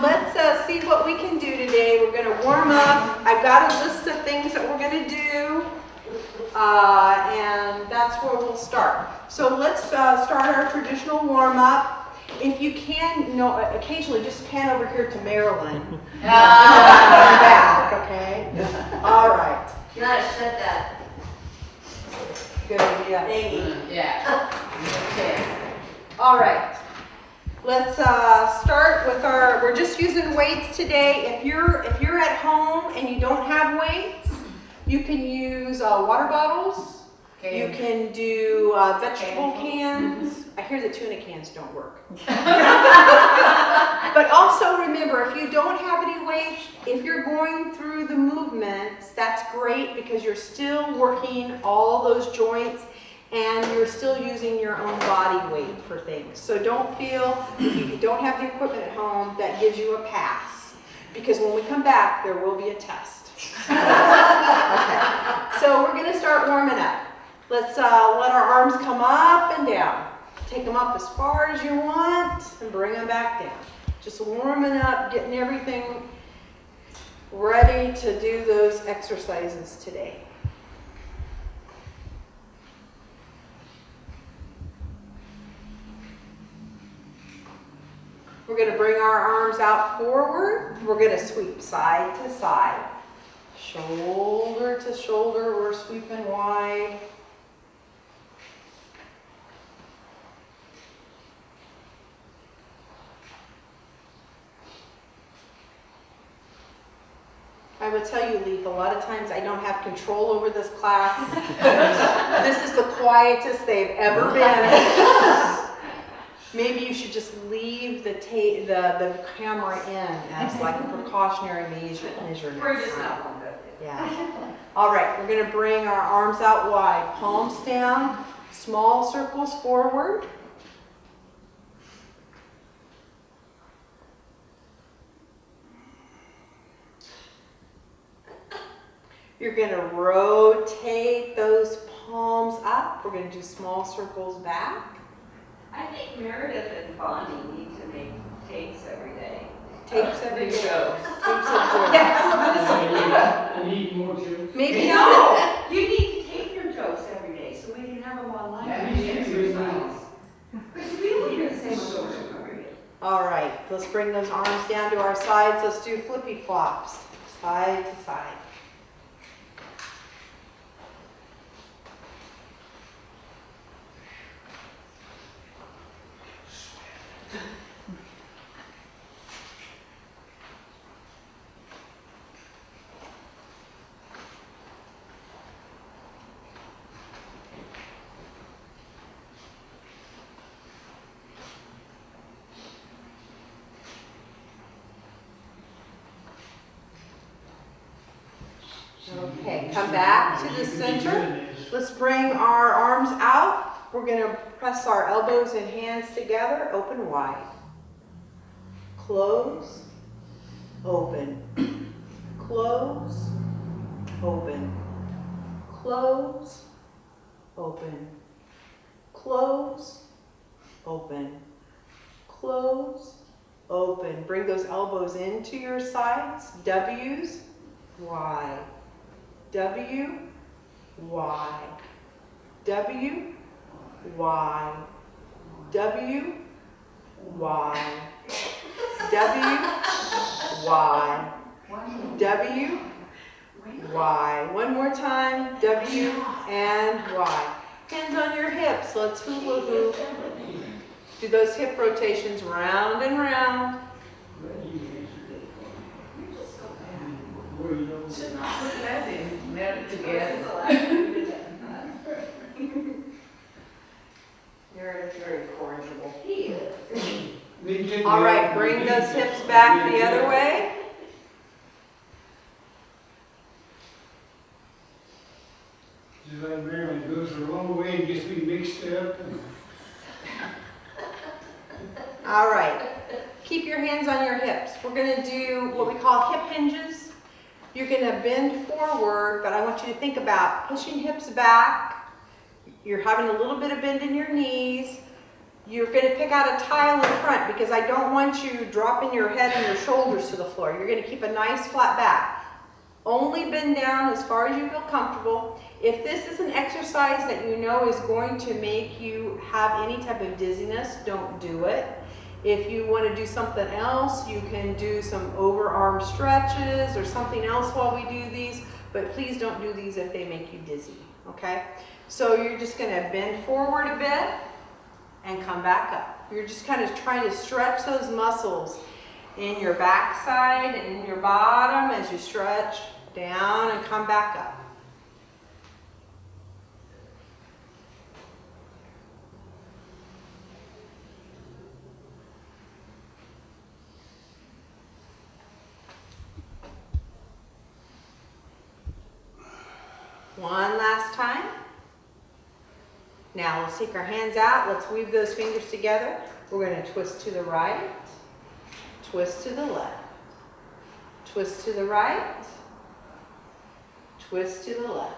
let's see what we can do today. We're going to warm up. I've got a list of things that we're going to do, and that's where we'll start. So let's start our traditional warm up. If you can, occasionally just pan over here to Marilyn. Back, okay? All right. You gotta shut that Good idea. thingy. Yeah. Okay. All right. Let's start with we're just using weights today. If you're at home and you don't have weights, you can use water bottles. Okay. You can do vegetable cans. I hear the tuna cans don't work. But also remember, if you don't have any weights, if you're going through the movements, that's great because you're still working all those joints and you're still using your own body weight for things. So don't feel, if you don't have the equipment at home, that gives you a pass. Because when we come back, there will be a test. Okay. So we're going to start warming up. Let's let our arms come up and down. Take them up as far as you want and bring them back down. Just warming up, getting everything ready to do those exercises today. We're going to bring our arms out forward. We're going to sweep side to side. Shoulder to shoulder, we're sweeping wide. I would tell you, Leaf, a lot of times I don't have control over this class. This is the quietest they've ever been. Maybe you should just leave the camera in as like a precautionary measure. We're just not one good. Yeah. All right, we're going to bring our arms out wide, palms down, small circles forward. You're going to rotate those palms up. We're going to do small circles back. I think Meredith and Bonnie need to make tapes every day. Tapes every day. Shows. Tapes of joy. I need more jokes. Maybe No, not. you need to tape your jokes every day so we can have them online. That and makes exercise. Because we only do the same jokes every day. All right, let's bring those arms down to our sides. Let's do flippy flops, side to side. Okay, come back to the center. Let's bring our arms out. We're going to press our elbows and hands together, open wide. Close, open. Close, open. Close, open. Close, open. Close, open. Bring those elbows into your sides. W's, Y. W, Y, W, Y, W, Y, W, Y, W, Y. One more time, W and Y. Hands on your hips, let's hula hoop. Do those hip rotations round and round. Should not put that in, net it together. Meredith very corrigible. He is. All right, bring those hips back the other way. Just like Marilyn goes the wrong way and gets me mixed up. All right, keep your hands on your hips. We're going to do what we call hip hinges. You're going to bend forward, but I want you to think about pushing hips back. You're having a little bit of bend in your knees. You're going to pick out a tile in front because I don't want you dropping your head and your shoulders to the floor. You're going to keep a nice flat back. Only bend down as far as you feel comfortable. If this is an exercise that you know is going to make you have any type of dizziness, don't do it. If you want to do something else, you can do some overarm stretches or something else while we do these, but please don't do these if they make you dizzy, okay? So you're just going to bend forward a bit and come back up. You're just kind of trying to stretch those muscles in your backside and in your bottom as you stretch down and come back up. One last time. Now let's take our hands out. Let's weave those fingers together. We're going to twist to the right, twist to the left, twist to the right, twist to the left,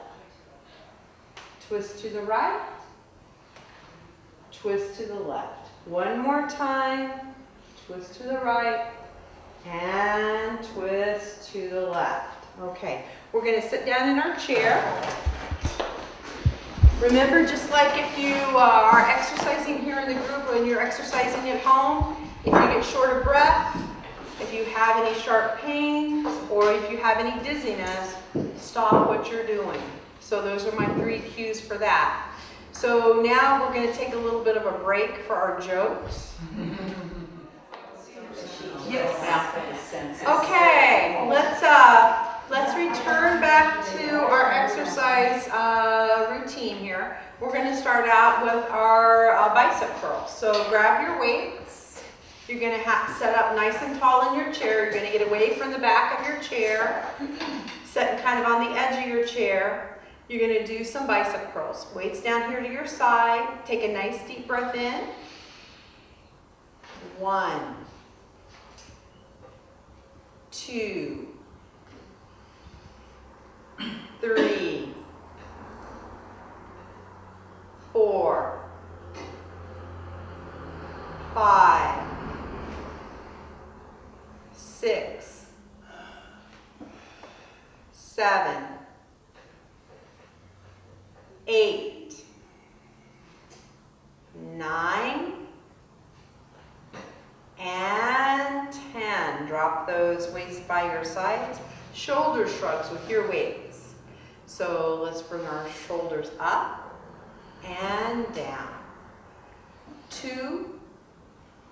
twist to the right, twist to the left. One more time. Twist to the right and twist to the left. Okay, we're going to sit down in our chair. Remember, just like if you are exercising here in the group when you're exercising at home, if you get short of breath, if you have any sharp pains, or if you have any dizziness, stop what you're doing. So those are my 3 cues for that. So now we're going to take a little bit of a break for our jokes. Yes. Okay, let's return back to our exercise routine here. We're going to start out with our bicep curls. So grab your weights. You're going to set up nice and tall in your chair. You're going to get away from the back of your chair, sitting kind of on the edge of your chair. You're going to do some bicep curls. Weights down here to your side. Take a nice deep breath in. 1, 2, 3, 4, 5, 6, 7, 8, 9, and 10. Drop those weights by your sides. Shoulder shrugs with your weights. So let's bring our shoulders up and down. 2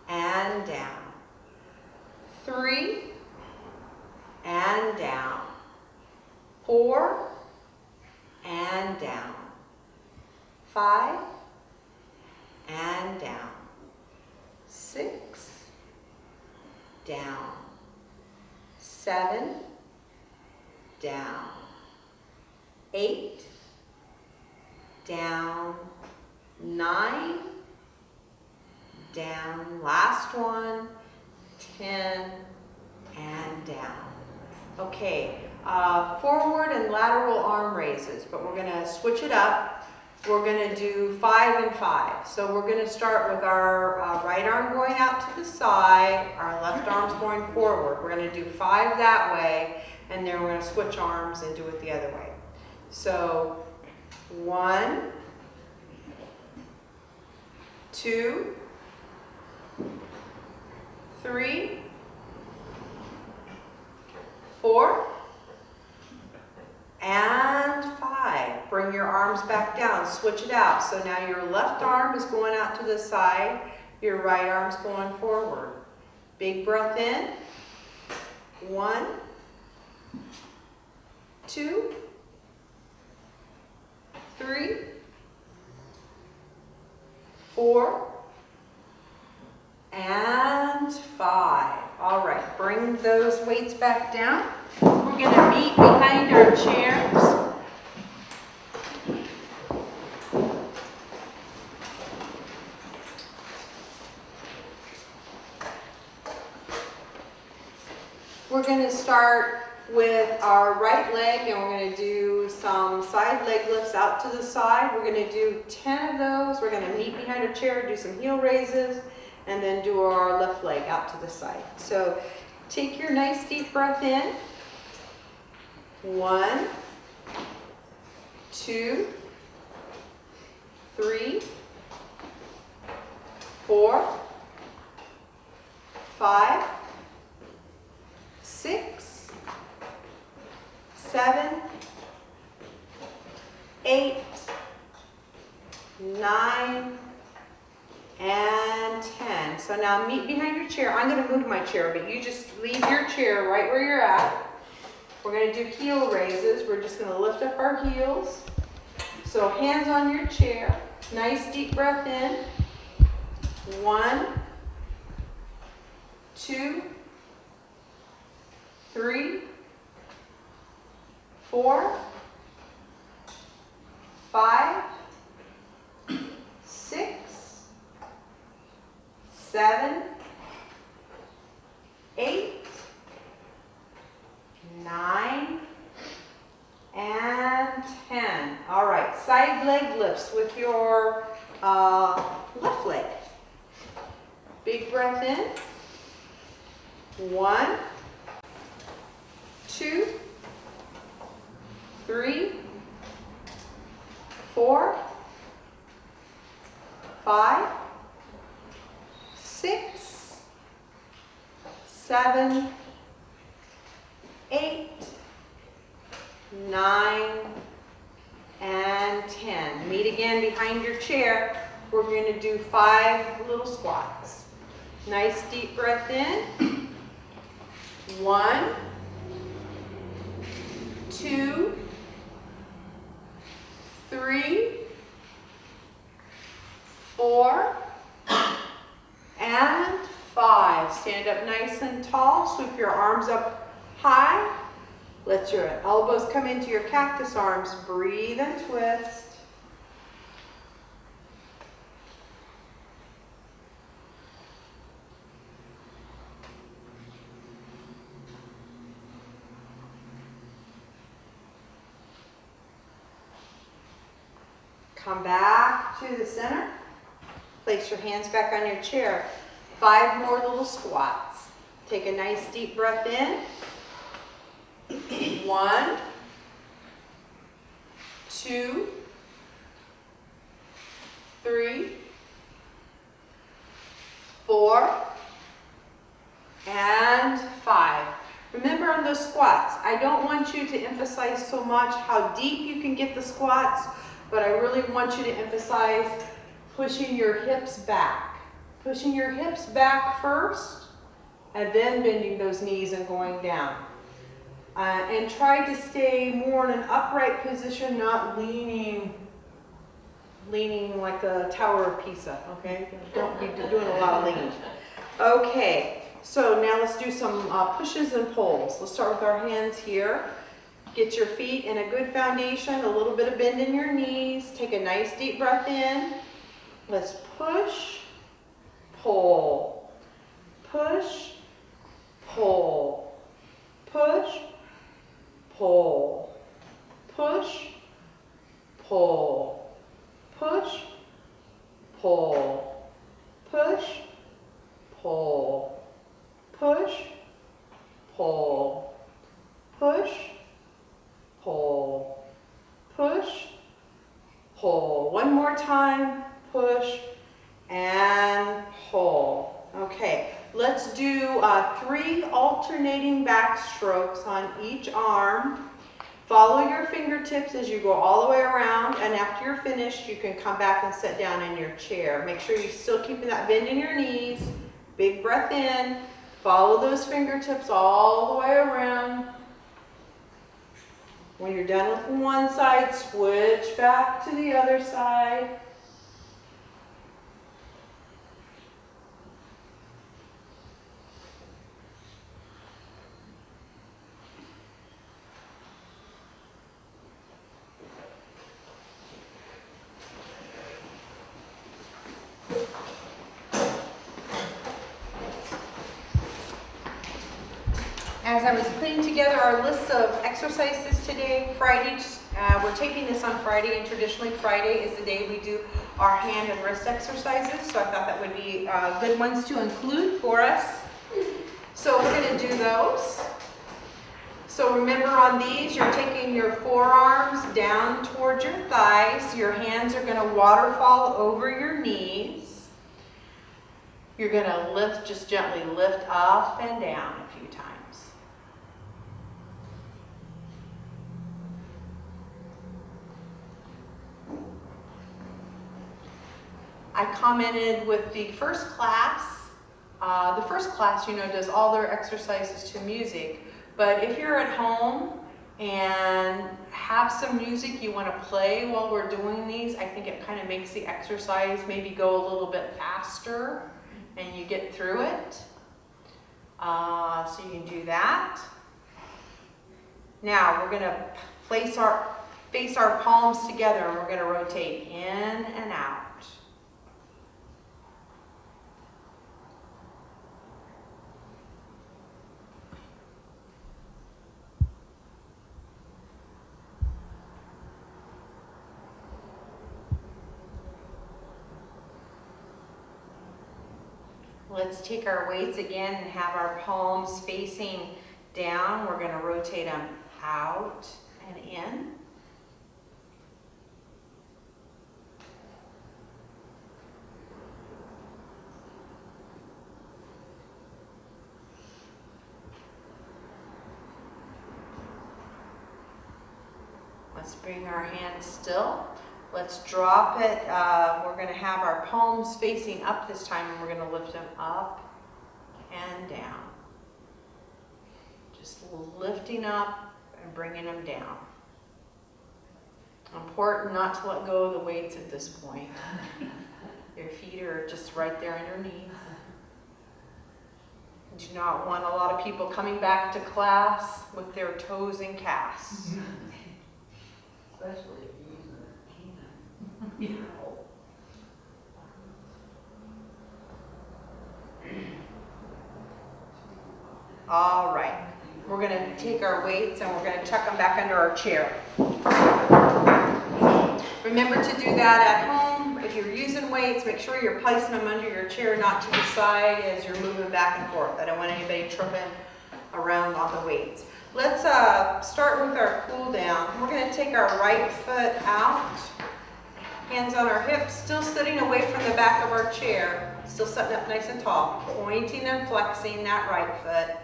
and down. 3 and down. 4 and down. 5 and down. 6 down. 7 down. 8 down. 9 down. Last one. 10 and down. Okay, forward and lateral arm raises, but we're going to switch it up. We're going to do 5 and 5. So we're going to start with our right arm going out to the side, our left arm's going forward. We're going to do 5 that way, and then we're going to switch arms and do it the other way. So 1, 2, 3, 4, and 5. Bring your arms back down, switch it out. So now your left arm is going out to the side, your right arm's going forward. Big breath in. 1, 2, 3, 4, and 5. All right, bring those weights back down. We're going to meet behind our chairs. We're going to start with our right leg, and we're going to do do some side leg lifts out to the side. We're gonna do 10 of those. We're gonna meet behind our chair, do some heel raises, and then do our left leg out to the side. So take your nice deep breath in. 1, 2, 3, 4, 5, 6, 7, 8, 9, and 10. So now meet behind your chair. I'm going to move my chair, but you just leave your chair right where you're at. We're going to do heel raises. We're just going to lift up our heels. So hands on your chair. Nice deep breath in. 1, 2, 3, 4, 5, 6, 7, 8, 9, and 10. All right, side leg lifts with your left leg. Big breath in. 1, 2, 3, 4, 5, 6, 7, 8, 9, and 10. Meet again behind your chair. We're going to do 5 little squats. Nice deep breath in. 1, 2, 3, 4, and 5. Stand up nice and tall. Sweep your arms up high. Let your elbows come into your cactus arms. Breathe and twist. Come back to the center. Place your hands back on your chair. 5 more little squats. Take a nice deep breath in. 1, 2, 3, 4, and 5. Remember on those squats, I don't want you to emphasize so much how deep you can get the squats, but I really want you to emphasize pushing your hips back. Pushing your hips back first, and then bending those knees and going down. And try to stay more in an upright position, not leaning like the Tower of Pisa, okay? Don't be doing a lot of leaning. Okay, so now let's do some pushes and pulls. Let's start with our hands here. Get your feet in a good foundation, a little bit of bend in your knees. Take a nice deep breath in. Let's push, pull, push, pull, push, pull, push, pull, push, pull, push, pull, push, pull, push, pull, push, pull. One more time. Push and pull. Okay, let's do 3 alternating back strokes on each arm. Follow your fingertips as you go all the way around, and after you're finished, you can come back and sit down in your chair. Make sure you're still keeping that bend in your knees. Big breath in. Follow those fingertips all the way around. When you're done with one side, switch back to the other side. As I was putting together our list of exercises today, Friday We're taping this on Friday, and traditionally Friday is the day we do our hand and wrist exercises, so I thought that would be good ones to include for us. So we're going to do those. So remember, on these, you're taking your forearms down towards your thighs. Your hands are going to waterfall over your knees. You're going to lift, just gently lift up and down a few times. I commented with the first class, does all their exercises to music. But if you're at home and have some music you want to play while we're doing these, I think it kind of makes the exercise maybe go a little bit faster and you get through it. So you can do that. Now we're going to face our palms together, and we're going to rotate in and out. Let's take our weights again and have our palms facing down. We're going to rotate them out and in. Let's bring our hands still. Let's drop it. We're going to have our palms facing up this time, and we're going to lift them up and down. Just lifting up and bringing them down. Important not to let go of the weights at this point. Your feet are just right there underneath. Do not want a lot of people coming back to class with their toes in casts. Especially if you're using a can. All right, we're going to take our weights and we're going to tuck them back under our chair. Remember to do that at home. If you're using weights, make sure you're placing them under your chair, not to the side as you're moving back and forth. I don't want anybody tripping around on the weights. Let's start with our cool down. We're going to take our right foot out, hands on our hips, still sitting away from the back of our chair, still sitting up nice and tall, pointing and flexing that right foot.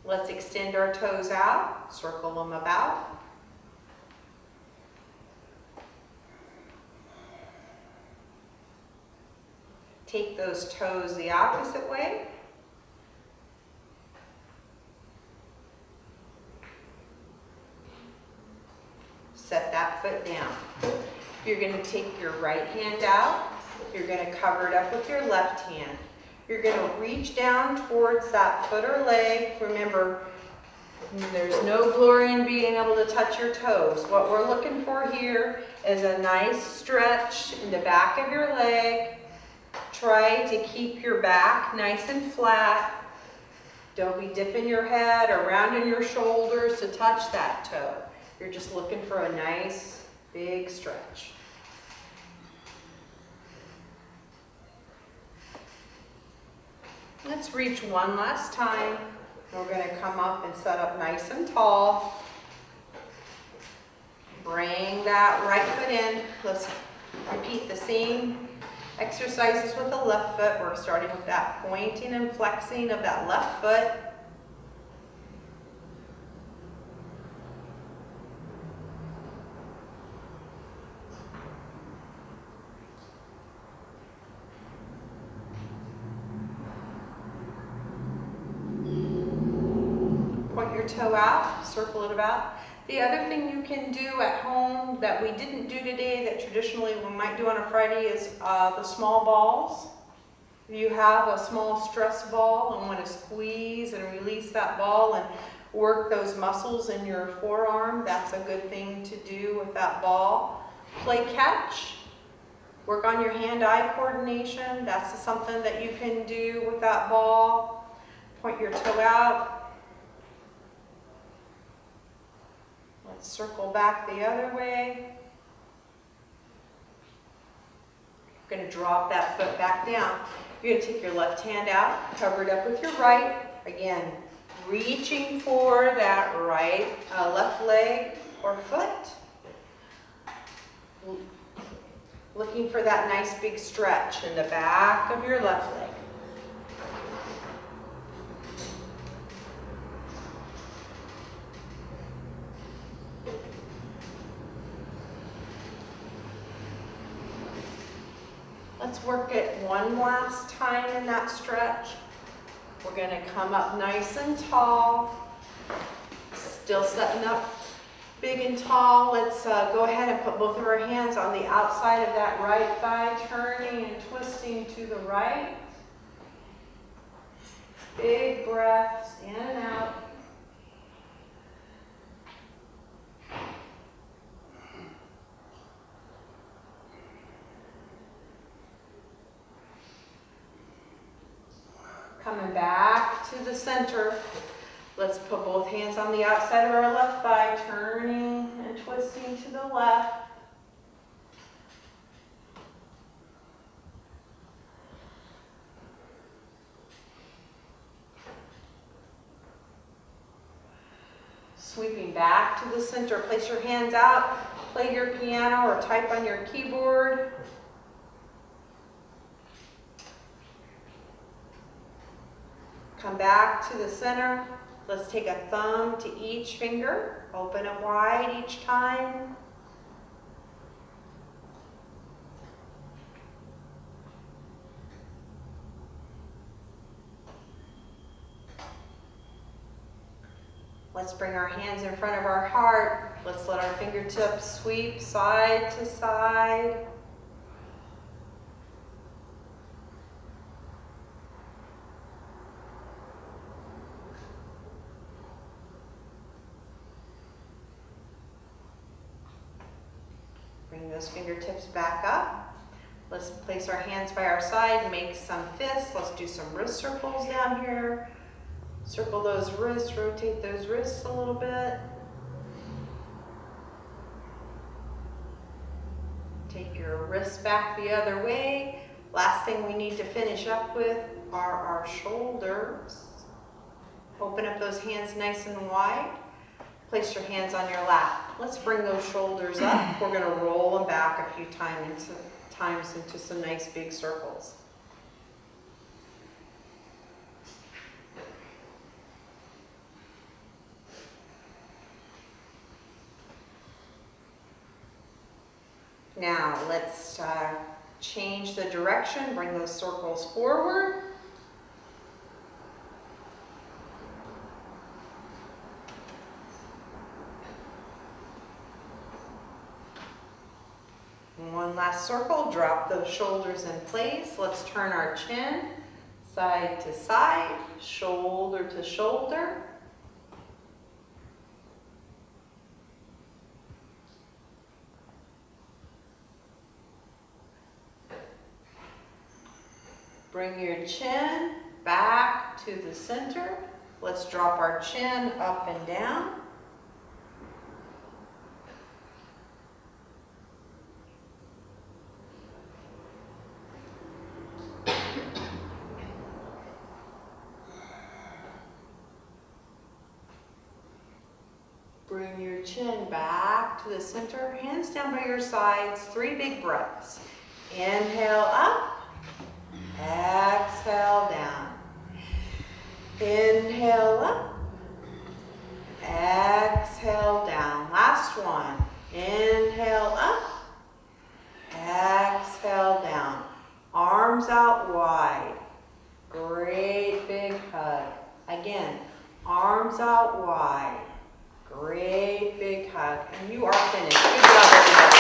Let's extend our toes out, circle them about. Take those toes the opposite way. Set that foot down. You're going to take your right hand out. You're going to cover it up with your left hand. You're going to reach down towards that foot or leg. Remember, there's no glory in being able to touch your toes. What we're looking for here is a nice stretch in the back of your leg. Try to keep your back nice and flat. Don't be dipping your head or rounding your shoulders to touch that toe. You're just looking for a nice big stretch. Let's reach one last time. We're going to come up and set up nice and tall. Bring that right foot in. Let's repeat the same exercises with the left foot. We're starting with that pointing and flexing of that left foot. Point your toe out, circle it about. The other thing you can do at home that we didn't do today that traditionally we might do on a Friday is the small balls. If you have a small stress ball and want to squeeze and release that ball and work those muscles in your forearm, that's a good thing to do with that ball. Play catch. Work on your hand-eye coordination. That's something that you can do with that ball. Point your toe out. Let's circle back the other way. You're going to drop that foot back down. You're going to take your left hand out, cover it up with your right. Again, reaching for that left leg or foot. Looking for that nice big stretch in the back of your left leg. Let's work it one last time in that stretch. We're going to come up nice and tall. Still setting up big and tall. Let's go ahead and put both of our hands on the outside of that right thigh, turning and twisting to the right. Big breaths in and out. Coming back to the center. Let's put both hands on the outside of our left thigh, turning and twisting to the left. Sweeping back to the center. Place your hands out, play your piano or type on your keyboard. Come back to the center. Let's take a thumb to each finger. Open it wide each time. Let's bring our hands in front of our heart. Let's let our fingertips sweep side to side. Bring those fingertips back up. Let's place our hands by our side, make some fists. Let's do some wrist circles down here. Circle those wrists, rotate those wrists a little bit. Take your wrists back the other way. Last thing we need to finish up with are our shoulders. Open up those hands nice and wide. Place your hands on your lap. Let's bring those shoulders up. We're going to roll them back a few times into some nice big circles. Now let's change the direction, bring those circles forward. One last circle, drop those shoulders in place. Let's turn our chin side to side, shoulder to shoulder. Bring your chin back to the center. Let's drop our chin up and down. Bring your chin back to the center, hands down by your sides, 3 big breaths. Inhale up, exhale down. Inhale up, exhale down. Last one. Inhale up, exhale down. Arms out wide. Great big hug. Again, arms out wide. Great big hug. And you are finished. Good job, everybody.